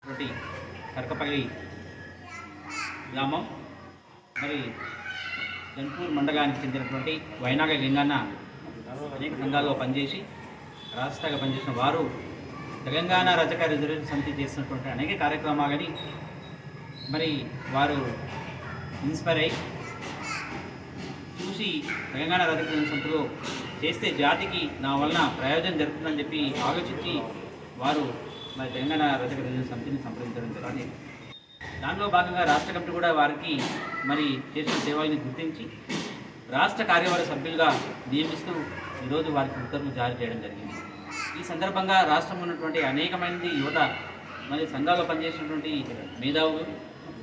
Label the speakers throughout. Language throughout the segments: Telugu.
Speaker 1: ఒకటి కరకపల్లి గ్రామం మరి జన్పూర్ మండలానికి చెందినటువంటి వైనాగ లింగన్న అనేక సంఘాల్లో పనిచేసి రాష్ట్రస్థాయిగా పనిచేసిన వారు తెలంగాణ రజక రిజర్వేషన్ సమితి చేస్తున్నటువంటి అనేక కార్యక్రమాలని మరి వారు ఇన్స్పైర్ అయ్యి చూసి తెలంగాణ రజక రిజర్వేషన్ సమితిలో చేస్తే జాతికి నా వలన ప్రయోజనం జరుగుతుందని చెప్పి ఆలోచించి వారు మరి తెలంగాణ రజక రిజర్వేషన్ సమితిని సంప్రదించడం జరిగింది. దానిలో భాగంగా రాష్ట్ర కమిటీ కూడా వారికి మరి చేసిన సేవల్ని గుర్తించి రాష్ట్ర కార్యవర్గ సభ్యులుగా నియమిస్తూ ఈరోజు వారికి ఉత్తర్వులు జారీ చేయడం జరిగింది. ఈ సందర్భంగా రాష్ట్రంలో ఉన్నటువంటి అనేక మంది యువత మరి సంఘాల్లో పనిచేసినటువంటి మేధావులు,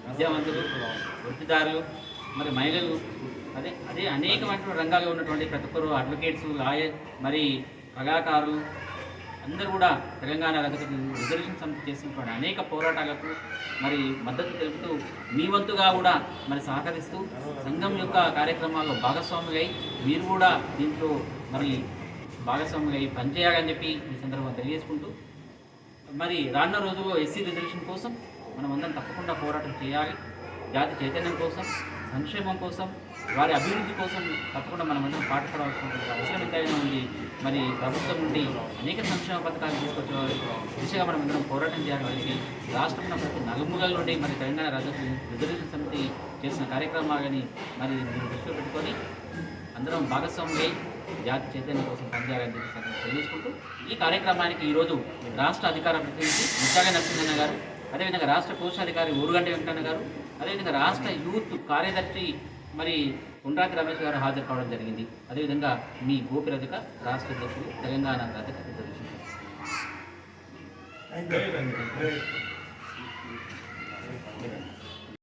Speaker 1: విద్యావంతులు, వృత్తిదారులు, మరి మహిళలు, అదే అనేకమైనటువంటి రంగాల్లో ఉన్నటువంటి ప్రతి ఒక్కరు అడ్వకేట్స్, లాయర్, మరి కళాకారులు అందరూ కూడా తెలంగాణ రజక రిజర్వేషన్ సమితి చేసినటువంటి అనేక పోరాటాలకు మరి మద్దతు తెలుపుతూ మీ వంతుగా కూడా మరి సహకరిస్తూ సంఘం యొక్క కార్యక్రమాల్లో భాగస్వాములై మీరు కూడా దీంట్లో మరి భాగస్వాములై పనిచేయాలని చెప్పి ఈ సందర్భంగా తెలియజేసుకుంటూ మరి రానున్న రోజుల్లో ఎస్సీ రిజర్వేషన్ కోసం మనం అందరం తప్పకుండా పోరాటం చేయాలి. జాతి చైతన్యం కోసం, సంక్షేమం కోసం, వారి అభివృద్ధి కోసం తప్పకుండా మనం అందరం పాటుపడాల్సినటువంటి అవసరం ఎంతైనా ఉంది. మరి ప్రభుత్వం నుండి అనేక సంక్షేమ పథకాలు తీసుకొచ్చే దిశగా మనం అందరం పోరాటం చేయాలని రాష్ట్రంలో ప్రతి నలుమూలల నుండి మరి తెలంగాణ రిజర్వేషన్ సమితి చేసిన కార్యక్రమాలని మరి దృష్టిలో పెట్టుకొని అందరం భాగస్వాములై జాతి చైతన్యం కోసం పనిచేయాలని చెప్పి తెలియజేసుకుంటూ ఈ కార్యక్రమానికి ఈరోజు రాష్ట్ర అధికార ప్రతినిధి ముత్యాల నరసింహన్న గారు, అదేవిధంగా రాష్ట్ర కోశాధికారి ఊరుగంటి వెంకన్న గారు, అదేవిధంగా రాష్ట్ర యూత్ కార్యదర్శి మరి కుండ్రాతి రమేష్ గారు హాజరు కావడం జరిగింది. అదేవిధంగా మీ గోపి రజక రాష్ట్ర అధ్యక్షులు తెలంగాణ రజక రిజర్వేషన్.